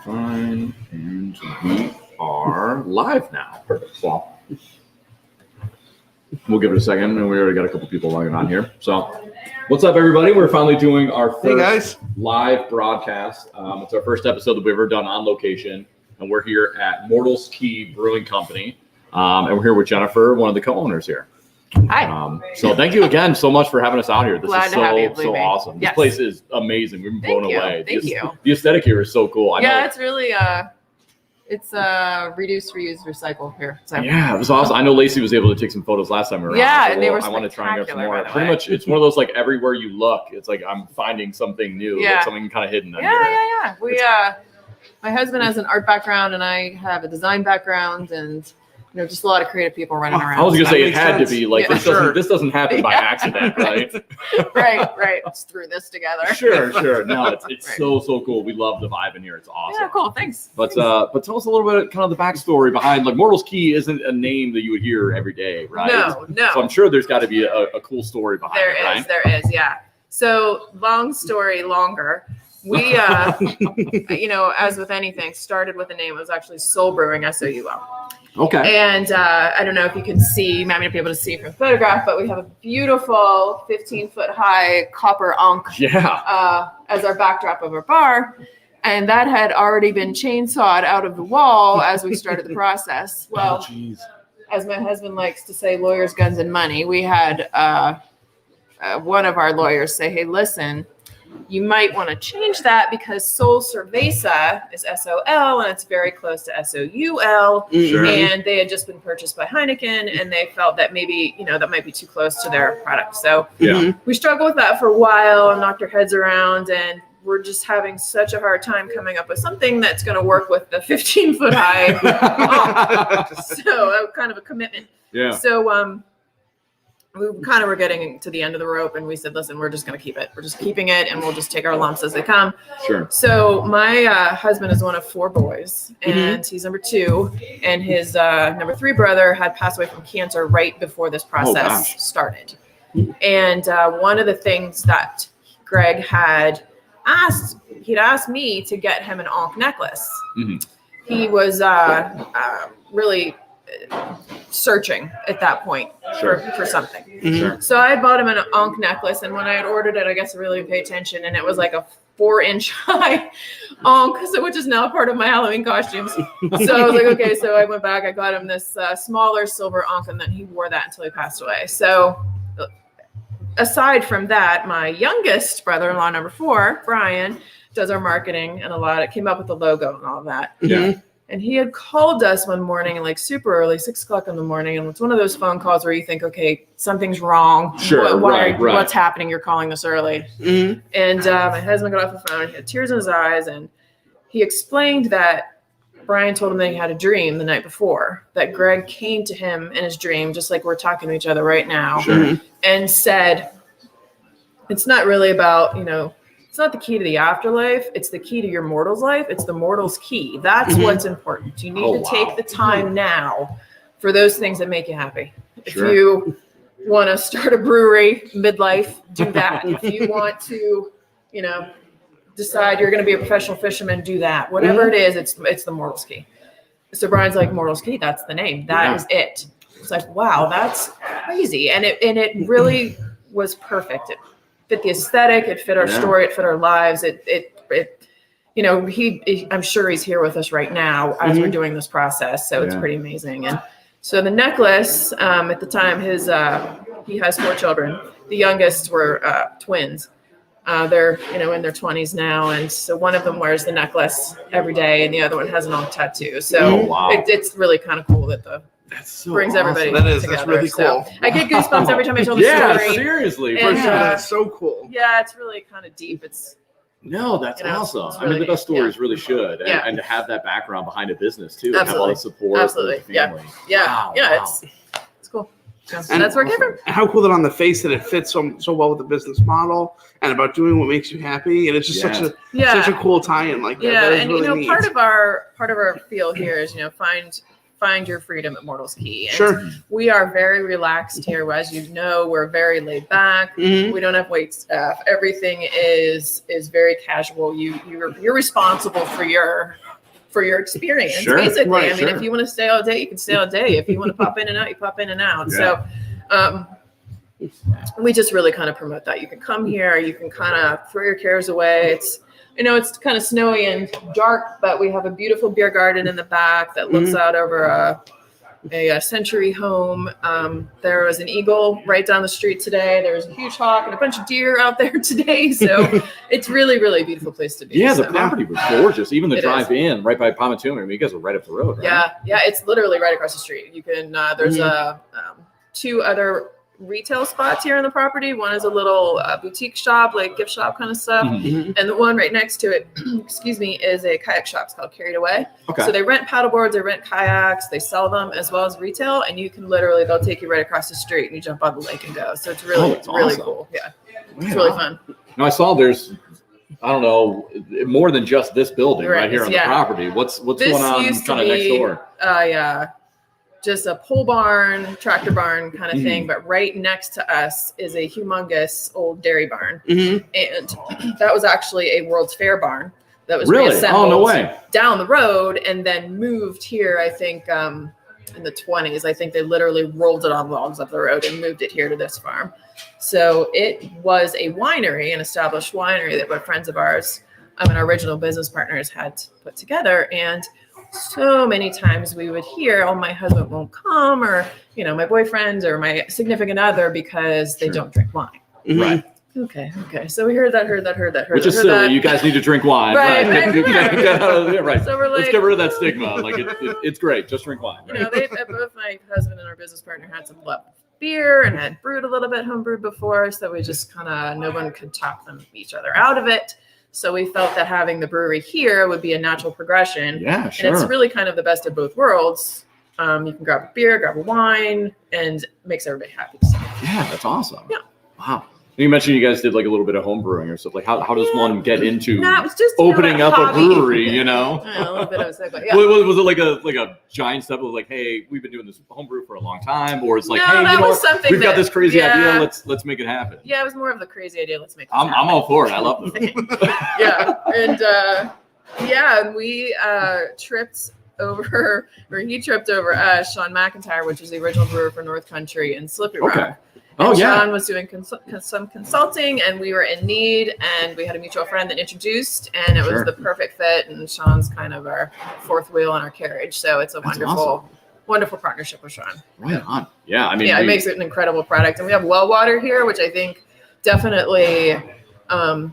Fine, and we are live now. Perfect. So we'll give it a second, and we already got a couple people logging on here. So, what's up, everybody? We're finally doing our first live broadcast. It's our first episode that we've ever done on location, and we're here at Mortals Key Brewing Company, and we're here with Jennifer, one of the co-owners here. Hi. So thank you again so much for having us out here. This Glad is to have you, so awesome. This place is amazing. We've been blown away. Thank you. The aesthetic here is so cool. It's really it's reduce, reuse, recycle here. So yeah, it was awesome. I know Lacey was able to take some photos last time around. Yeah, so and they were I want to try and get some more. spectacular, by the Pretty way. much, it's one of those like everywhere you look, it's like I'm finding something new, like something kind of hidden. Yeah. We my husband has an art background, and I have a design background, and just a lot of creative people running around. I was gonna say it makes had sense. to be like this doesn't happen by accident, right? right. Let's threw this together. Sure. No, it's so cool. We love the vibe in here. It's awesome. Yeah, cool. Thanks. But tell us a little bit kind of the backstory behind like Mortals Key isn't a name that you would hear every day, right? No. So I'm sure there's got to be a cool story behind it, right? There is, yeah. So long story longer. We, as with anything, started with a name. It was actually Soul Brewing, S-O-U-L. Okay. And I don't know if you can see, you might not be able to see from the photograph, but we have a beautiful 15-foot high copper ankh as our backdrop of our bar. And that had already been chainsawed out of the wall as we started the process. Well, as my husband likes to say, lawyers, guns, and money, we had one of our lawyers say, hey, listen, you might want to change that because Sol Cerveza is S-O-L and it's very close to S-O-U-L. Sure. And they had just been purchased by Heineken, and they felt that maybe, that might be too close to their product. So we struggled with that for a while and knocked our heads around, and we're just having such a hard time coming up with something that's going to work with the 15-foot high. So kind of a commitment. Yeah. So we kind of were getting to the end of the rope, and we said, listen, we're just going to keep it. We're just keeping it, and we'll just take our lumps as they come. Sure. So my husband is one of 4 boys, and he's number 2. And his number 3 brother had passed away from cancer right before this process started. And one of the things that Greg had he'd asked me to get him an ankh necklace. Mm-hmm. He was really searching at that point for something. Sure. So I had bought him an ankh necklace, and when I had ordered it, I guess I really didn't pay attention, and it was like a 4-inch high ankh, which is now part of my Halloween costumes. So I was like, okay, so I went back, I got him this smaller silver ankh, and then he wore that until he passed away. So aside from that, my youngest brother-in-law, number 4, Brian, does our marketing and a lot. It came up with the logo and all of that. Yeah. And he had called us one morning, like super early, 6 o'clock in the morning. And it's one of those phone calls where you think, okay, something's wrong. Sure, right. What's happening? You're calling this early. Mm-hmm. And my husband got off the phone. He had tears in his eyes. And he explained that Brian told him that he had a dream the night before, that Greg came to him in his dream, just like we're talking to each other right now, and said, it's not really about, it's not the key to the afterlife. It's the key to your mortal's life. It's the mortal's key. That's what's important. You need to take the time now for those things that make you happy. If you want to start a brewery midlife, do that. If you want to, decide you're going to be a professional fisherman, do that. Whatever it is, it's the mortal's key. So Brian's like, Mortals Key, that's the name. That is it. It's like, wow, that's crazy. And it really was perfect. It fit the aesthetic, it fit our story, it fit our lives. I'm sure he's here with us right now as we're doing this process. So it's pretty amazing. And so the necklace, at the time, he has 4 children. The youngest were twins. They're, in their 20s now. And so one of them wears the necklace every day and the other one has an ankh tattoo. So it's really kind of cool that brings everybody together. That's really cool. So I get goosebumps every time I tell the story. Yeah, seriously. And, that's so cool. Yeah, it's really kind of deep. That's awesome. Really the best stories really should. And, Yeah. and to have that background behind a business too. Absolutely. And have all the support. Absolutely. Of the family. Yeah. It's cool. So that's where it came from. And how cool that on the face that it fits so well with the business model and about doing what makes you happy. And it's just such a cool tie-in like that. Yeah, That is and really neat. part of our feel here is find find your freedom at Mortals Key. And Sure. we are very relaxed here. As you know, we're very laid back. We don't have wait staff. Everything is very casual. You're responsible for your experience, Sure. basically. Right, I mean, if you want to stay all day, you can stay all day. If you want to pop in and out, you pop in and out. Yeah. So we just really kind of promote that. You can come here, you can kind of throw your cares away. It's kind of snowy and dark, but we have a beautiful beer garden in the back that looks out over a century home. There was an eagle right down the street today. There was a huge hawk and a bunch of deer out there today. So it's really, really a beautiful place to be. Yeah, so. the property was gorgeous. Even the It drive in right by Pontoon. I mean, you guys are right up the road, right? Yeah, it's literally right across the street. You can there's two other retail spots here on the property. One is a little boutique shop, like gift shop kind of stuff, and the one right next to it, excuse me, is a kayak shop. It's called Carried Away. Okay. So they rent paddle boards, they rent kayaks, they sell them as well as retail, and you can they'll take you right across the street and you jump on the lake and go. So it's really really awesome. Cool. Yeah, Man, it's really fun. Now I saw there's, I don't know, more than just this building right here on the property. What's This going on used to kind of next be, door? Just a pole barn, tractor barn kind of thing. But right next to us is a humongous old dairy barn. And that was actually a World's Fair barn that was reassembled no way. down the road and then moved here, I think, in the 20s. I think they literally rolled it on logs up the road and moved it here to this farm. So it was a winery, an established winery that friends of ours and our original business partners had put together. And so many times we would hear, oh, my husband won't come, or, my boyfriend or my significant other because they don't drink wine. Right. Okay. So we heard that. Which is silly. That. You guys need to drink wine. Right. Right. So we're like, let's get rid of that stigma. Like it's great. Just drink wine. Right? Both my husband and our business partner had some love beer and had brewed a little bit homebrewed before. So we just no one could talk each other out of it. So we felt that having the brewery here would be a natural progression. Yeah, sure. And it's really kind of the best of both worlds. You can grab a beer, grab a wine, and it makes everybody happy. So. Yeah, that's awesome. Yeah. Wow. You mentioned you guys did like a little bit of home brewing or stuff. Like how does one get into opening up a brewery, Yeah, a little bit of a segue. Yeah. Was it like a giant step of like, hey, we've been doing this homebrew for a long time, or it's like, we've got this crazy idea, let's make it happen. Yeah, it was more of the crazy idea, let's make it happen. I'm all for it. I love it. And we tripped over, or he tripped over Sean McIntyre, which is the original brewer for North Country and Slippery Rock. And Sean was doing some consulting, and we were in need, and we had a mutual friend that introduced, and it was the perfect fit. And Sean's kind of our fourth wheel in our carriage, so it's a wonderful partnership with Sean. Right on. Yeah, I mean, it makes it an incredible product, and we have well water here, which I think definitely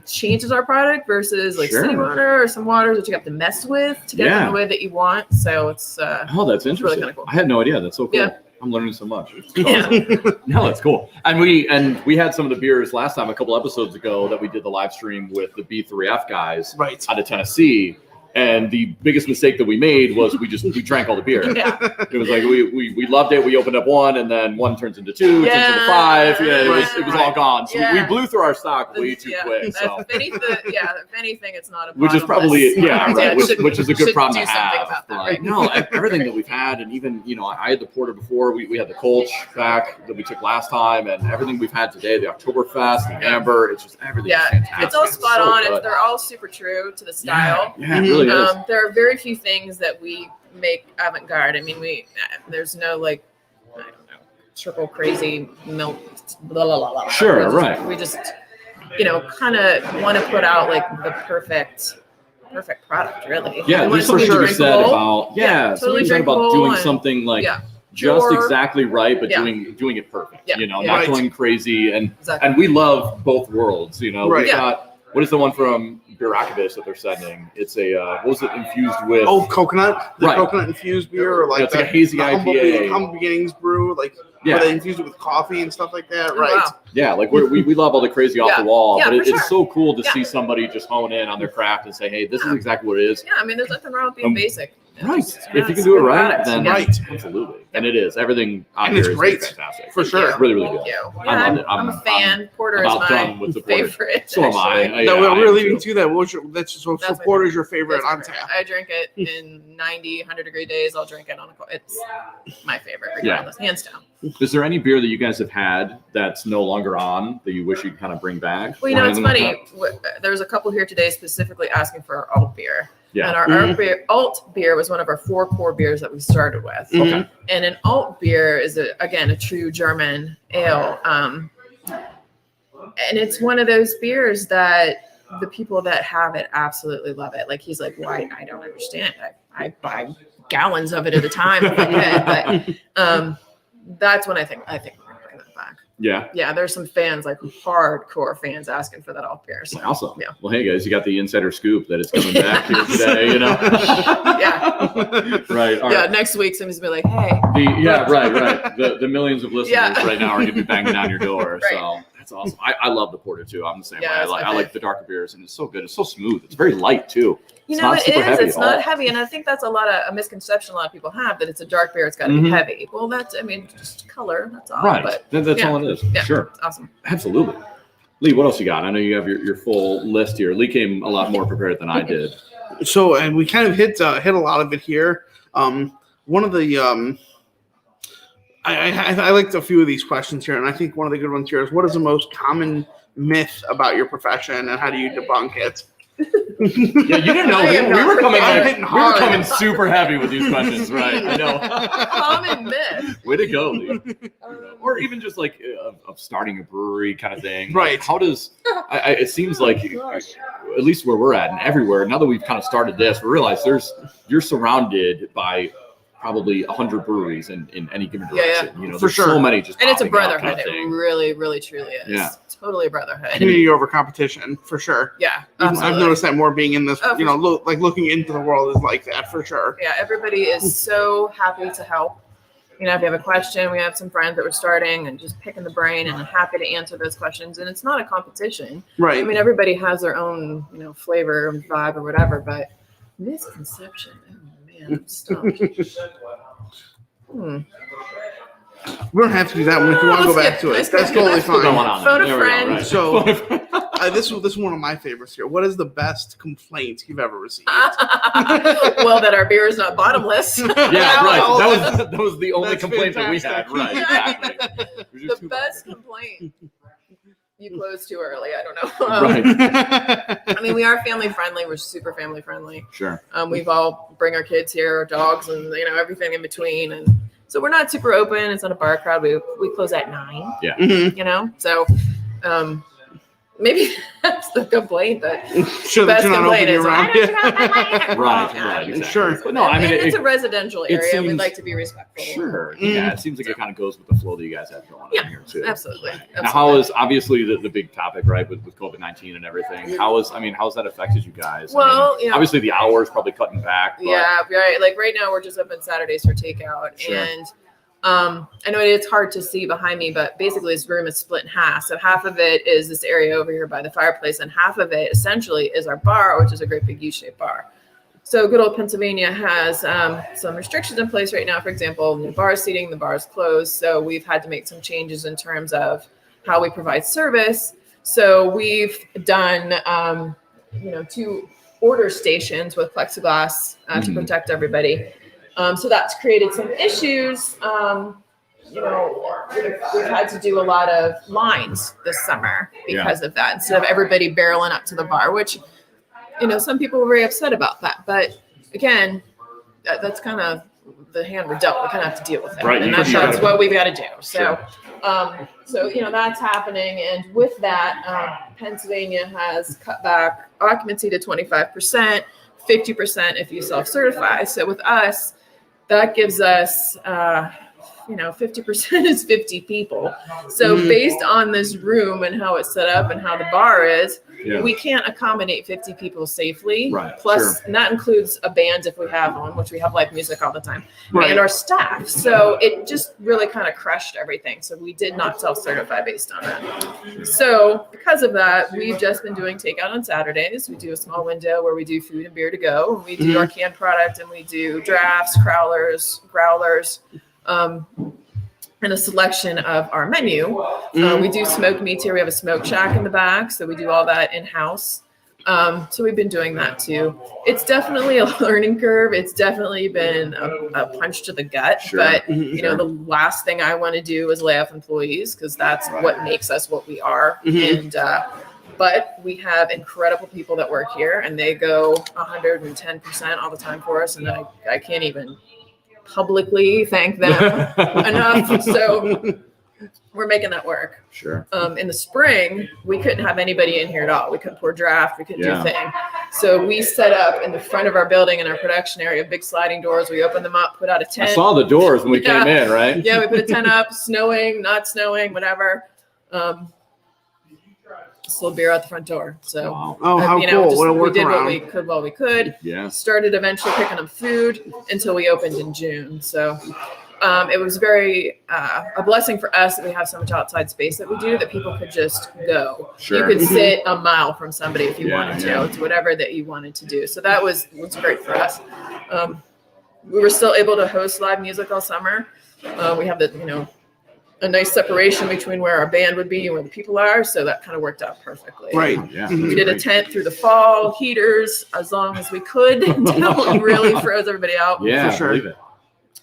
changes our product versus city water or some waters that you have to mess with to get it in the way that you want. So it's that's interesting. Really kind of cool. I had no idea. That's so cool. Yeah. I'm learning so much. Yeah. No, that's cool. And we had some of the beers last time, a couple episodes ago, that we did the live stream with the B3F guys out of Tennessee. And the biggest mistake that we made was we drank all the beer. Yeah. It was like we loved it. We opened up one, and then one turns into two, turns into five. Yeah, it was all gone. So we blew through our stock way too quick. So if anything, it's not a which is probably which is a good problem to have. About that, right? No, everything that we've had, and even I had the porter before. We had the Kolsch back that we took last time, and everything we've had today, the Oktoberfest, the Amber. It's just everything. Yeah, fantastic. It's all spot on. They're all super true to the style. Yeah, it really is. There are very few things that we make avant-garde. I mean, there's no I don't know, triple crazy milk, blah, blah, blah, blah. Sure, right. We just, kind of want to put out the perfect product, really. Yeah, there's something to be said about, totally about doing something just exactly right, but doing it perfect, not going crazy. And we love both worlds, We've got, what is the one from Birakovich that they're sending? It's a what was it infused with? Oh, coconut. The coconut infused beer, or it's like a hazy IPA. Humble Beginnings brew, where they infuse it with coffee and stuff like that, right? Wow. Yeah, we love all the crazy off the wall, but it's so cool to see somebody just hone in on their craft and say, hey, this is exactly what it is. Yeah, I mean, there's nothing wrong with being basic. Right. Just, If you can do it right, product. then Right. Absolutely. And it is. Everything on And here it's is great. fantastic. For sure. It's really, really good. Thank you. I love it. I'm a fan. Porter is about done my with the porter. favorite. So am I. actually. No, Yeah, I we're am leaving too. to that. So That's my Porter's your favorite That's on my tap. favorite. I drink it in 90, 100 degree days. I'll drink it on it's my favorite, regardless, hands down. Is there any beer that you guys have had that's no longer on that you wish you'd kind of bring back? Well, or it's anything like funny. There was a couple here today specifically asking for our alt beer. Yeah. And our alt beer was one of our 4 core beers that we started with. Okay. And an alt beer is, a true German ale. And it's one of those beers that the people that have it absolutely love it. Like, he's like, why? I don't understand. I buy gallons of it at a time if I can. But that's when I think we're going to bring that back. Yeah. Yeah, there's some fans, like hardcore fans, asking for that alt beer. So, Awesome. Yeah. Well, hey guys, you got the insider scoop that it's coming back here today. Yeah. Right. Yeah. Next week, somebody's gonna be like, "Hey." Right. The millions of listeners right now are gonna be banging down your door. Right. So that's awesome. I love the porter too. I'm the same way. Yeah, I like the darker beers, and it's so good. It's so smooth. It's very light too. You It's know, not it super is. heavy It's at all. not heavy, and I think that's a misconception a lot of people have, that it's a dark beer. It's got to be heavy. Well, just color. That's all. Right. But That's yeah. all it is. Yeah. Sure. It's awesome. Absolutely. Lee, what else you got? I know you have your full list here. Lee came a lot more prepared than I did. So, and we kind of hit a lot of it here. One of the I liked a few of these questions here, and I think one of the good ones here is, what is the most common myth about your profession, and how do you debunk it? Yeah, you didn't know. I am We were coming I'm in. hitting We were hard. coming super heavy with these questions, right? I know. Common myth. Way to go, Lee. Or even just like of starting a brewery kind of thing. Right. Like, how does it seems like at least where we're at and everywhere, now that we've kind of started this, we realize you're surrounded by probably 100 breweries in any given direction. Yeah. You know, For there's sure. so many just And it's a popping up kind brotherhood. of It thing. really, really, truly is. Yeah. Totally a brotherhood. Community over competition, for sure. Yeah. I've Absolutely. noticed that more being in this, Oh, for looking into the world is like that, for sure. Yeah, everybody is so happy to help. You know, if you have a question, we have some friends that were starting and just picking the brain, and I'm happy to answer those questions. And it's not a competition. Right. I mean, everybody has their own, flavor and vibe or whatever, but misconception. Oh man, I'm stumped. We don't have to do that one if you want to go back to it. That's totally What's going fine. on? Phone a There we go, friend. right. So, this is one of my favorites here. What is the best complaint you've ever received? Well, that our beer is not bottomless. Yeah, right. Oh, That was the only that's complaint that we had. fantastic. Right. Exactly. The best complaint. You closed too early. I don't know. Right. I mean, we are family friendly. We're super family friendly. Sure. We've all bring our kids here, our dogs, and everything in between. And so we're not super open. It's not a bar crowd. We close at 9. Yeah. Mhm. So maybe that's the complaint. That Sure, best that you're not complaint opening is around. Right. Exactly. Sure. But no, I mean, it's a residential it area. We'd seems- like to be respectful. Sure. Mhm. Yeah, it seems like it kind of goes with the flow that you guys have going Yeah, on here too. Absolutely. Now, how is obviously the big topic, right, with COVID-19 and everything? How's that affected you guys? Well, obviously the hours probably cutting back. But Yeah, right. Like right now, we're just open Saturdays for takeout, Sure. and I know it's hard to see behind me, but basically this room is split in half. So half of it is this area over here by the fireplace, and half of it essentially is our bar, which is a great big U-shaped bar. So good old Pennsylvania has some restrictions in place right now. For example, the bar seating, the bar is closed. So we've had to make some changes in terms of how we provide service. So we've done, 2 order stations with plexiglass to protect everybody. So that's created some issues. We've had to do a lot of lines this summer because of that, instead of everybody barreling up to the bar, which, some people were very upset about that. But again, that's kind of the hand we're dealt. We kind of have to deal with it. Right, And that's what we've got to do. So, that's happening. And with that, Pennsylvania has cut back occupancy to 25%, 50% if you self-certify. So with us, that gives us, 50% is 50 people. So based on this room and how it's set up and how the bar is, we can't accommodate 50 people safely. Right. Plus, and that includes a band if we have one, which we have live music all the time, and our staff. So it just really kind of crushed everything. So we did not self-certify based on that. So because of that, we've just been doing takeout on Saturdays. We do a small window where we do food and beer to go. We do our canned product, and we do drafts, growlers, and a selection of our menu. We do smoked meats here. We have a smoke shack in the back, so we do all that in-house. So we've been doing that too. It's definitely a learning curve. It's definitely been a punch to the gut. But you know, the last thing I want to do is lay off employees, because that's what makes us what we are. And but we have incredible people that work here, and they go 110% all the time for us, and I can't even publicly thank them enough. So we're making that work. Sure. In the spring, we couldn't have anybody in here at all. We couldn't pour draft. We couldn't do a thing. So we set up in the front of our building in our production area, big sliding doors. We opened them up, put out a tent. I saw the doors when we came in, right? Yeah, we put a tent up, snowing, not snowing, whatever. Sold beer out the front door. So, how cool. We did what we could while we could. Yeah. Started eventually picking up food until we opened in June. So it was very a blessing for us that we have so much outside space that we do, that people could just go. Sure. You could sit a mile from somebody if you wanted to. It's whatever that you wanted to do. So that was great for us. We were still able to host live music all summer. We have a nice separation between where our band would be and where the people are. So that kind of worked out perfectly. Right. Yeah. We did a tent through the fall, heaters as long as we could until we really froze everybody out. Yeah, for sure. Believe it.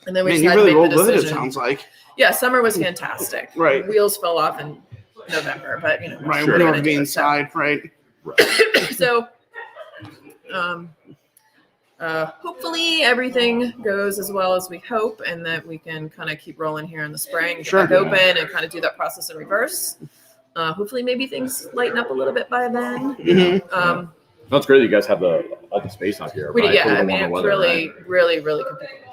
And then we Man, just you had really to make rolled the with it, decision. it sounds like. Yeah, summer was fantastic. Right. Wheels fell off in November, but Right, we're we gonna don't do be it. inside, right? So hopefully everything goes as well as we hope, and that we can kind of keep rolling here in the spring, get back open, and kind of do that process in reverse. Hopefully maybe things lighten up a little bit by then. That's great that you guys have all the space out here. We right? did, For the I mean, warmer it's weather, really, right? really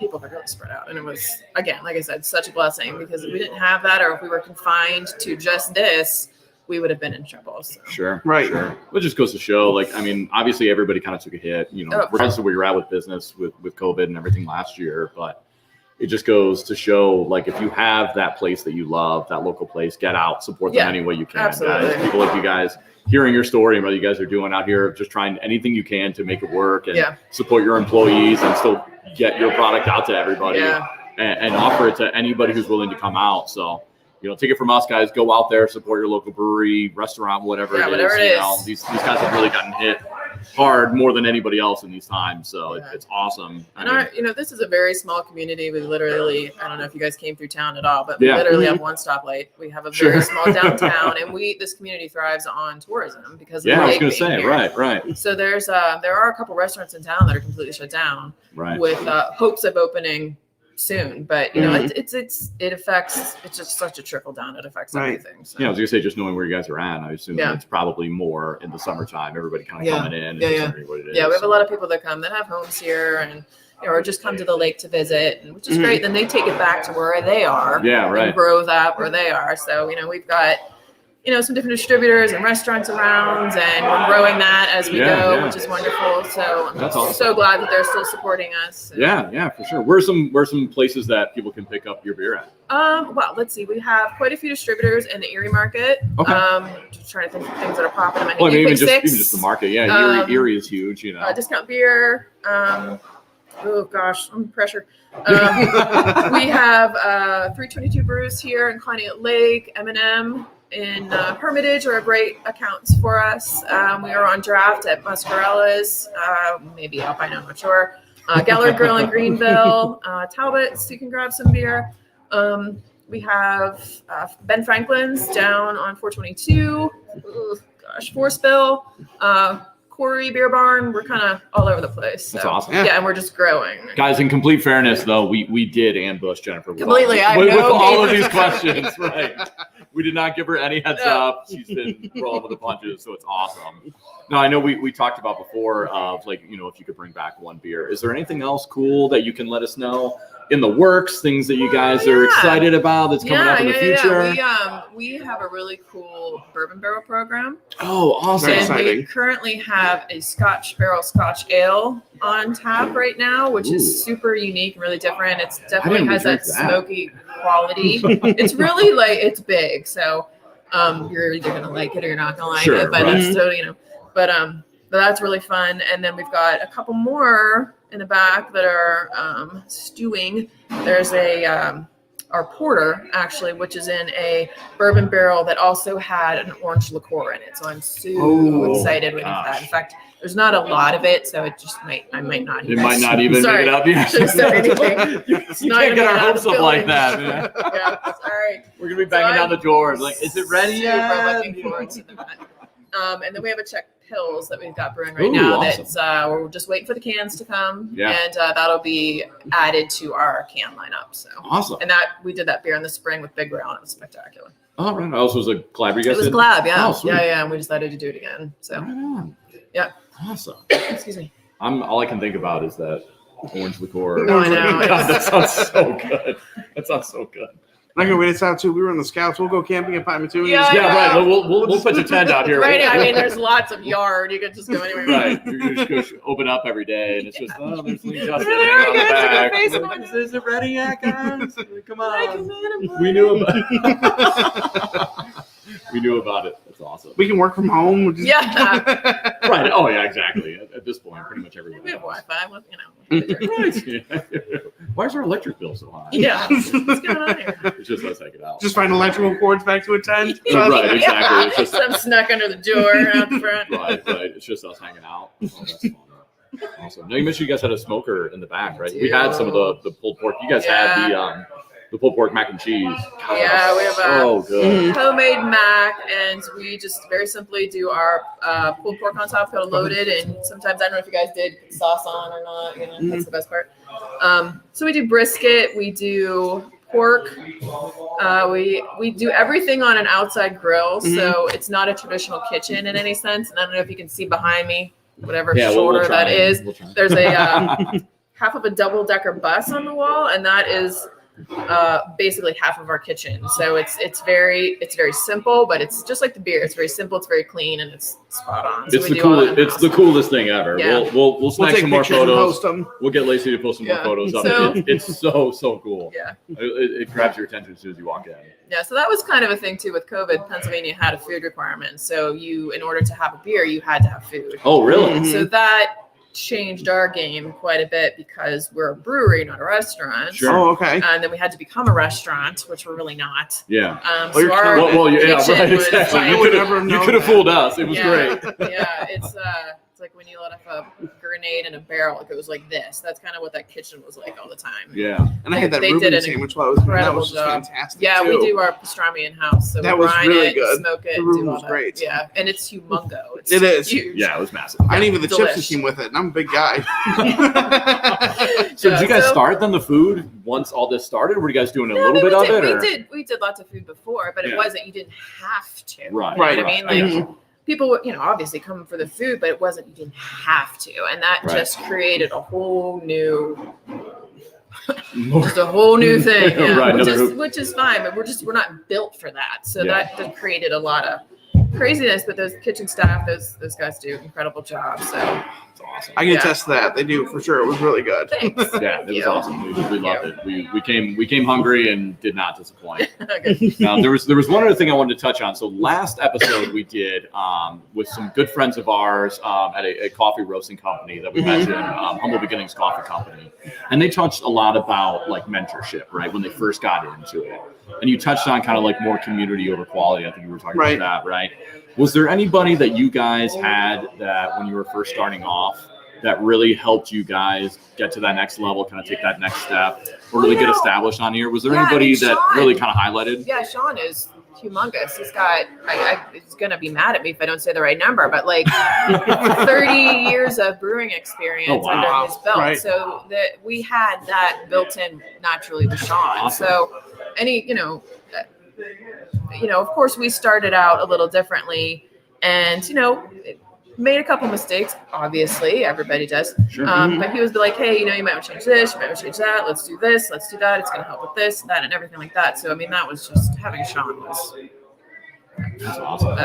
people have really spread out. And it was, again, like I said, such a blessing, because if we didn't have that, or if we were confined to just this, we would have been in trouble. So. Sure. Right. Sure. Well, it just goes to show, like, I mean, obviously everybody kind of took a hit, regardless of where you're at with business, with COVID and everything last year. But it just goes to show, like, if you have that place that you love, that local place, get out, support them any way you can. Absolutely. Guys, people like you guys, hearing your story and what you guys are doing out here, just trying anything you can to make it work and support your employees and still get your product out to everybody and offer it to anybody who's willing to come out. So, take it from us, guys. Go out there, support your local brewery, restaurant, whatever it is. These guys have really gotten hit hard more than anybody else in these times. So it's awesome. And this is a very small community. We literally, I don't know if you guys came through town at all, but we literally have one stoplight. We have a very small downtown, and this community thrives on tourism because of the I was lake going to say, here. right. So there are a couple restaurants in town that are completely shut down with hopes of opening soon, but it affects. It's just such a trickle down. It affects everything. So. I was gonna say, just knowing where you guys are at, I assume it's probably more in the summertime. Everybody kind of coming in. What it is. We have a lot of people that come that have homes here and or just come to the lake to visit, which is great. Then they take it back to where they are. And grow that where they are. So we've got some different distributors and restaurants around, and we're growing that as we go, which is wonderful. So I'm so glad that they're still supporting us. Yeah, for sure. Where's some places that people can pick up your beer at? Well, let's see. We have quite a few distributors in the Erie market. Okay. Just trying to think of things that are popping in my head. Well, even just the market. Yeah, Erie is huge. Discount beer. Oh gosh, I'm pressure. We have 322 Brews here in Conneaut Lake, M&M. In Hermitage are great accounts for us. We are on draft at Muscarella's, maybe Alpine, I'm not sure. Gallard Grill in Greenville, Talbot's, you can grab some beer. We have Ben Franklin's down on 422. Forceville, Corey Beer Barn. We're kind of all over the place. So. That's awesome. Yeah, and we're just growing. Guys, in complete fairness, though, we did ambush Jennifer completely. with all of these questions, right? We did not give her any heads up. She's been rolling with the punches, so it's awesome. No, I know we talked about before of like, you know, if you could bring back one beer. Is there anything else cool that you can let us know in the works, things that you guys are excited about that's coming up in the future? Yeah. We have a really cool bourbon barrel program. Oh, awesome. Very And exciting. we currently have a Scotch barrel Scotch ale on tap right now, which is super unique and really different. It's definitely has that smoky quality. It's really like, it's big. So you're either going to like it or you're not going to like it. But that's totally, you know, but that's really fun. And then we've got a couple more in the back that are stewing. There's our porter actually, which is in a bourbon barrel that also had an orange liqueur in it. So I'm so excited with that. In fact, there's not a lot of it, so it just I might not even. It might not even make it up. Yeah. You can't get our hopes up like that, man. Yeah, sorry. We're gonna be banging down the doors like, is it ready yet? Looking forward to that. And then we have a Czech Pills that we've got brewing right now. Awesome. That's we're just waiting for the cans to come, Yeah. and that'll be added to our can lineup. So Awesome. And that we did that beer in the spring with Big Rail, and it was spectacular. Oh, right. Also, was a collab you guys It was did? collab, yeah, Oh, sweet. yeah, and we decided to do it again. So Right on. Yeah. Awesome. Excuse me. All I can think about is that orange liqueur. Oh, I know. God, that sounds so good. That sounds so good. I'm not gonna wait this out too. We were in the Scouts. We'll go camping at Pine Mattoon. Yeah, Yeah, right. We'll put your tent out here. Right. I mean, there's lots of yard. You could just go anywhere. Right. You just go open up every day, and it's just, there's Lee Justin There hanging we on the go. back. Face on it. Is it ready yet, guys? Come on. Man, We knew about it. We knew about it. That's awesome. We can work from home. Yeah. Right. Oh, yeah, exactly. At this point, pretty much everyone. We have Wi-Fi, you know. Right. Why is our electric bill so high? Yeah. What's going on here? It's just us taking it out. Just find electrical cords back to a tent. Right, exactly. It's just Some snuck under the door out the front. right. It's just us hanging out. Oh, that's fun. Awesome. Now you mentioned you guys had a smoker in the back, right? We had some of the pulled pork. You guys had the pulled pork mac and cheese. Yeah, we have so good. homemade mac, and we just very simply do our pulled pork on top, got it loaded, and sometimes I don't know if you guys did sauce on or not. You know, that's the best part. So we do brisket, we do pork, we do everything on an outside grill, so it's not a traditional kitchen in any sense. And I don't know if you can see behind me, whatever shoulder we'll that is. We'll try. There's a half of a double-decker bus on the wall, and that is basically half of our kitchen. So it's very simple, but it's just like the beer. It's very simple, it's very clean, and it's spot on. So It's the coolest thing ever. Yeah. We'll snag take some more pictures and photos. post them. We'll get Lacey to post some more Yeah. photos of So- it. It's so cool. Yeah. It grabs your attention as soon as you walk in. Yeah, so that was kind of a thing too with COVID. Pennsylvania had a food requirement. So in order to have a beer, you had to have food. Oh, really? Mhm. So that changed our game quite a bit because we're a brewery, not a restaurant. Sure. Oh, okay. And then we had to become a restaurant, which we're really not. Yeah. So you're our killing it. Well, yeah, kitchen right. was Exactly. I You would could never have know that. fooled us. It was great. Yeah, it's like when you let off a grenade in a barrel, it goes like this. That's kind of what that kitchen was like all the time. Yeah. And I had that They Reuben did an sandwich while I was there. That incredible was just job. fantastic. Yeah, too. we do our pastrami in house. So That we was brine really it, good. smoke it, The and Reuben do all was that. great. Yeah, and it's humongo. It is. Huge. Yeah, it was massive. I didn't even the chips that Delish. came with it, and I'm a big guy. So did you guys so- start then the food once all this started? Were you guys doing a No, little bit of it? Or? We did lots of food before, but Yeah. it wasn't. You didn't have to. Right. You know what I Right. mean? Like people, obviously come for the food, but it wasn't. You didn't have to, and that Right. just created a whole new. Just a whole new thing, yeah, Right, which is fine, but we're not built for that. So Yeah. that created a lot of craziness. But those kitchen staff, those guys do an incredible job. So It's awesome. I can attest to that. They do for sure. It was really good. thanks. Yeah, it was you. awesome. We loved it. We came hungry and did not disappoint. Okay. Now there was one other thing I wanted to touch on. So last episode we did with some good friends of ours at a coffee roasting company that we mentioned, Humble Beginnings Coffee Company, and they touched a lot about like mentorship, right, when they first got into it. And you touched on kind of like more community over quality. I think you were talking Right. about that, right? Was there anybody that you guys had that when you were first starting off that really helped you guys get to that next level, kind of take that next step, or really get established on here? Was there anybody that Sean. really kind of highlighted? Yeah, Sean is humongous. He's got. He's gonna be mad at me if I don't say the right number, but like 30 years of brewing experience under his belt. Right. So that we had that built in naturally with Sean. Awesome. So of course we started out a little differently and, made a couple mistakes. Obviously, everybody does. Sure. But he was like, hey, you might want to change this, you might want to change that. Let's do this, let's do that. It's going to help with this, that, and everything like that. So, I mean, that was just having Sean was. That's awesome.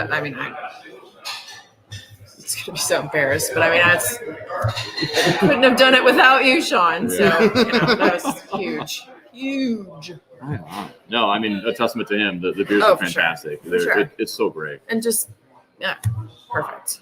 It's going to be so embarrassed, but I mean, I couldn't have done it without you, Sean. So, that was huge. Huge. No, I mean, a testament to him. The beers are fantastic. Sure. It's so great. And just, perfect.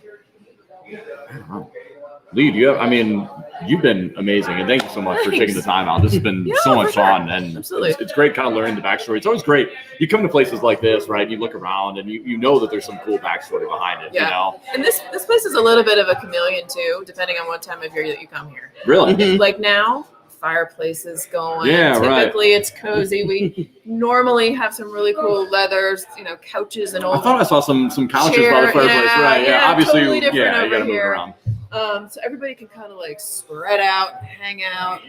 Lee, you've been amazing, and thank you so much for taking the time out. This has been so much fun, and it's great kind of learning the backstory. It's always great. You come to places like this, right? You look around, and you know that there's some cool backstory behind it. Yeah. And this place is a little bit of a chameleon too, depending on what time of year that you come here. Really? Like now, fireplaces going. Yeah, typically it's cozy. We normally have some really cool leathers, couches and old. I thought I saw some couches by the fireplace, right? Yeah, obviously, totally different over you gotta here. move around. So everybody can kind of like spread out and hang out.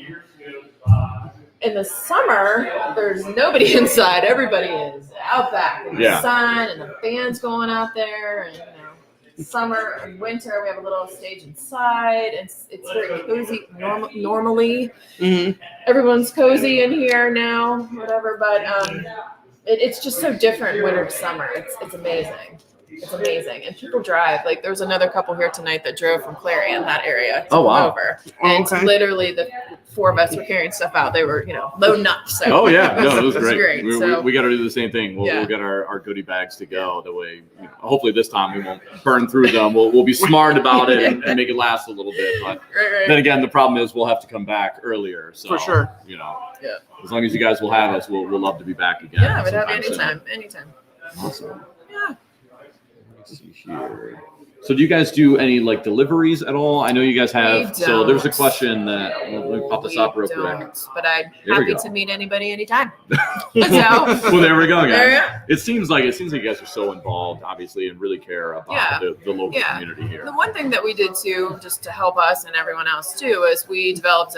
In the summer, there's nobody inside. Everybody is out back in the sun, and the band's going out there. And summer and winter, we have a little stage inside. It's very cozy. Normally, everyone's cozy in here now, whatever. But it's just so different winter to summer. It's amazing. It's amazing. And people drive. Like, there was another couple here tonight that drove from Clarion, that area, to come over. And literally the four of us were carrying stuff out. They were, loading up. So it was great. So, we got to do the same thing. We'll get our goodie bags to go. That way, hopefully this time we won't burn through them. We'll be smart about it and make it last a little bit. But then again, the problem is we'll have to come back earlier. So, for sure. As long as you guys will have us, we'll love to be back again. Yeah, we'd have anytime. Awesome. Yeah. Let's see here. So do you guys do any deliveries at all? I know you guys have. So there's a question that let me pop this up real quick. But I'm happy to meet anybody anytime. Well, there we go, guys. It seems like you guys are so involved, obviously, and really care about the local community here. The one thing that we did too, just to help us and everyone else too, is we developed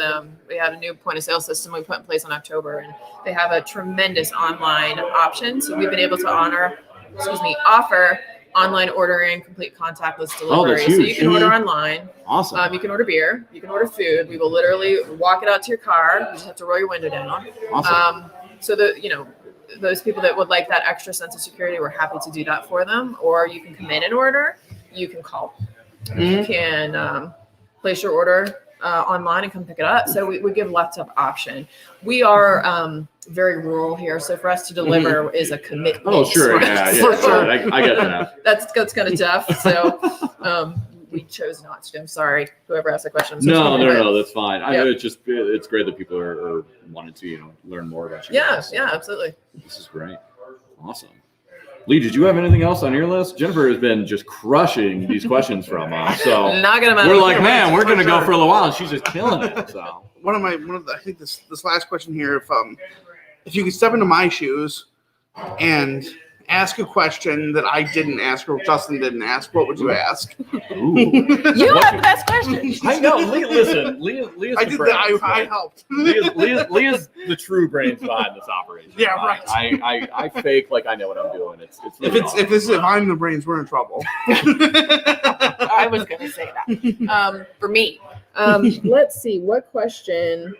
we had a new point of sale system we put in place in October, and they have a tremendous online option. So we've been able to offer online ordering, complete contactless delivery. That's huge. So you can order online. Awesome. You can order beer. You can order food. We will literally walk it out to your car. You just have to roll your window down. Awesome. So those people that would like that extra sense of security, we're happy to do that for them. Or you can come in and order. You can call. You can place your order online and come pick it up. So we give lots of option. We are very rural here, so for us to deliver is a commitment. Oh, sure, yeah. I get that. That's kind of tough. So we chose not to. I'm sorry, whoever asked the question. No, that's fine. I know it's great that people are wanting to learn more about you. Yeah, absolutely. This is great. Awesome. Lee, did you have anything else on your list? Jennifer has been just crushing these questions from us. So we're like, man, we're gonna go for a little while, and she's just killing it. So I think this last question here, if you could step into my shoes and ask a question that I didn't ask or Justin didn't ask, what would you ask? Ooh. You have the best question. I know. Listen, Lee is I the did brains, that. I right? helped. Lee is the true brains behind this operation. Yeah, right. I fake like I know what I'm doing. It's really if I'm the brains, we're in trouble. I was going to say that. For me, let's see. What question?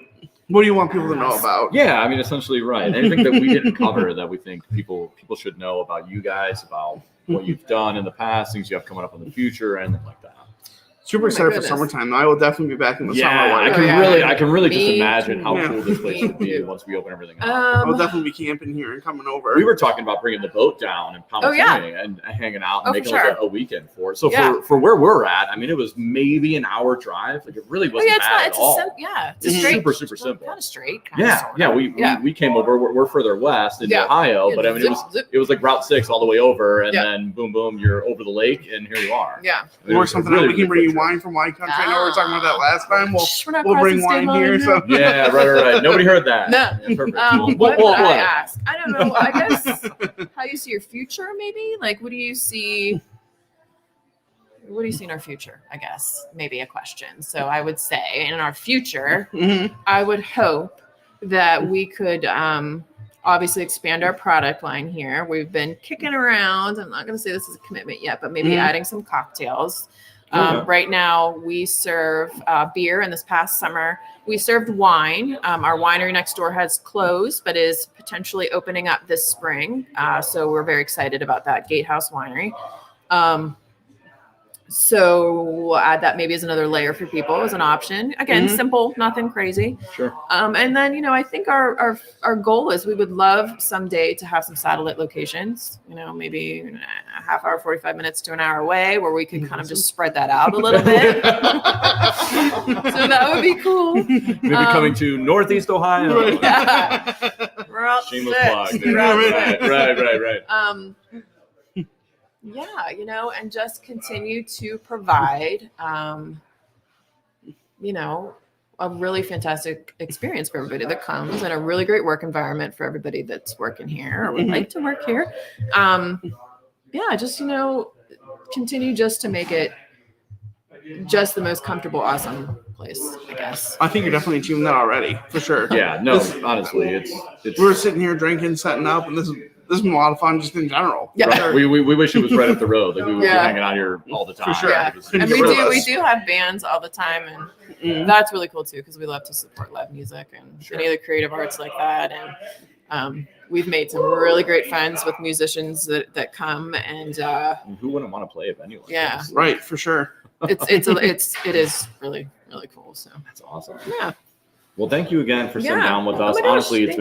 What do you want people to know about? Yeah, essentially, right. Anything that we didn't cover that we think people should know about you guys, about what you've done in the past, things you have coming up in the future, and like that. Super excited for summertime, though. I will definitely be back in the summer. I can really just imagine how cool this place would be once we open everything up. I'll definitely be camping here and coming over. We were talking about bringing the boat down and and hanging out and making a weekend for it. So for where we're at, it was maybe an hour drive. It really wasn't bad at all. It's straight, super simple. Kind of straight. We came over. We're further west in Ohio, but it was like Route 6 all the way over, and then boom, you're over the lake, and here you are. Yeah. Or something else. We can bring you wine from Wine Country. I know we were talking about that last time. We'll bring wine here. So. Yeah, right. Nobody heard that. No. Yeah, perfect. What would I ask? I don't know. I guess how you see your future, maybe? Like, what do you see in our future? I guess maybe a question. So I would say in our future, I would hope that we could obviously expand our product line here. We've been kicking around. I'm not going to say this is a commitment yet, but maybe adding some cocktails. Right now, we serve beer, and this past summer, we served wine. Our winery next door has closed, but is potentially opening up this spring. So we're very excited about that, Gatehouse Winery. So we'll add that maybe as another layer for people as an option. Again, simple, nothing crazy. Sure. And then, I think our goal is we would love someday to have some satellite locations, maybe a half hour, 45 minutes to an hour away where we could kind of just spread that out a little bit. So that would be cool. Maybe coming to Northeast Ohio. Yeah. We're all Shameless set. plug. Right. Yeah, and just continue to provide, a really fantastic experience for everybody that comes and a really great work environment for everybody that's working here or would like to work here. Just, continue just to make it just the most comfortable, awesome place, I guess. I think you're definitely achieving that already, for sure. Yeah, no, honestly, it's we're sitting here drinking, setting up, and this has been a lot of fun just in general. Yeah. Right. We wish it was right up the road. Like we would be hanging out here all the time. For sure. Yeah. And we do have bands all the time, and that's really cool too because we love to support live music and any other creative arts like that. And we've made some really great friends with musicians that come and who wouldn't want to play a venue like this? Right, for sure. It is really, really cool. So that's awesome. Yeah. Well, thank you again for sitting down with us. Oh my gosh, honestly, it's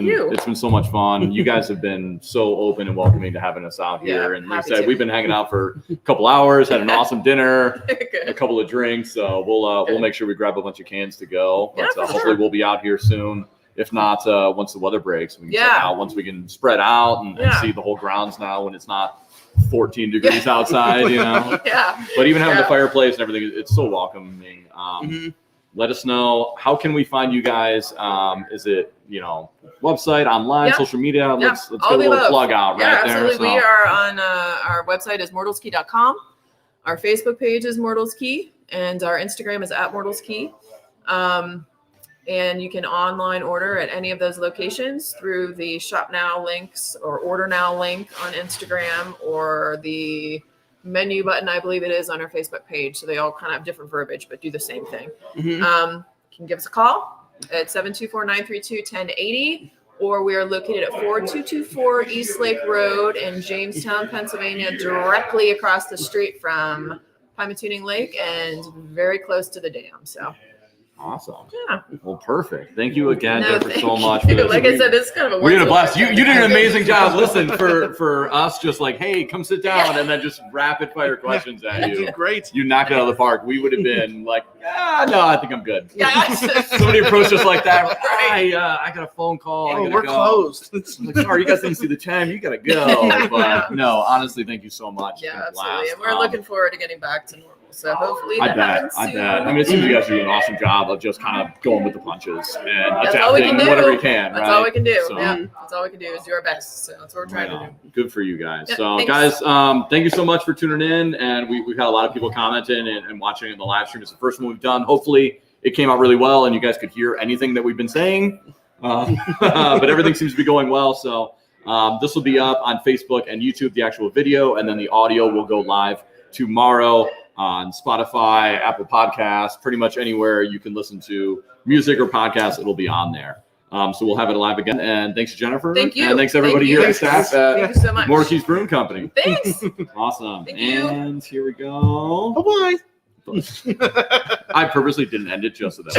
been so much fun. You guys have been so open and welcoming to having us out here. And like I said, we've been hanging out for a couple hours, had an awesome dinner, a couple of drinks. So we'll make sure we grab a bunch of cans to go. But hopefully we'll be out here soon. If not, once the weather breaks, we can check out once we can spread out and see the whole grounds now when it's not 14 degrees outside, Yeah. But even having the fireplace and everything, it's so welcoming. Let us know, how can we find you guys? Is it, website, online, social media? Let's get a little plug out right there. Absolutely. We are on our website is mortalskey.com. Our Facebook page is Mortals Key, and our Instagram is @MortalsKey. And you can online order at any of those locations through the Shop Now links or Order Now link on Instagram or the menu button, I believe it is, on our Facebook page. So they all kind of have different verbiage, but do the same thing. You can give us a call at 724-932-1080, or we are located at 4224 East Lake Road in Jamestown, Pennsylvania, directly across the street from Pymatuning Lake and very close to the dam. So awesome. Yeah. Well, perfect. Thank you again, Jennifer, so much. For this. Like I said, this is kind of a we're gonna blast you. You did an amazing job. Listen, for us, just like, hey, come sit down, and then just rapid fire questions at you. You did great. You knocked it out of the park. We would have been like, no, I think I'm good. Yeah. Somebody approached us like that. I got a phone call. Oh, we're closed. Like, sorry, you guys didn't see the time. You gotta go. But no, honestly, thank you so much. Yeah, absolutely. And we're looking forward to getting back to normal. So hopefully I bet. I mean, it seems you guys are doing an awesome job of just kind of going with the punches and adapting whatever you can. That's all we can do. So, that's all we can do is do our best. So that's what we're trying to do. Good for you guys. Yeah, so, thanks. guys, thank you so much for tuning in. And we've had a lot of people commenting and watching in the live stream. It's the first one we've done. Hopefully, it came out really well and you guys could hear anything that we've been saying. But everything seems to be going well. So, this will be up on Facebook and YouTube, the actual video, and then the audio will go live tomorrow on Spotify, Apple Podcasts, pretty much anywhere you can listen to music or podcasts, it'll be on there. So we'll have it live again. And thanks, Jennifer. Thank you. And thanks, everybody here at staff Thank you so much. Mortals Key Brewing Company. Thanks. Awesome. Thank you. And here we go. Bye-bye. I purposely didn't end it just so that.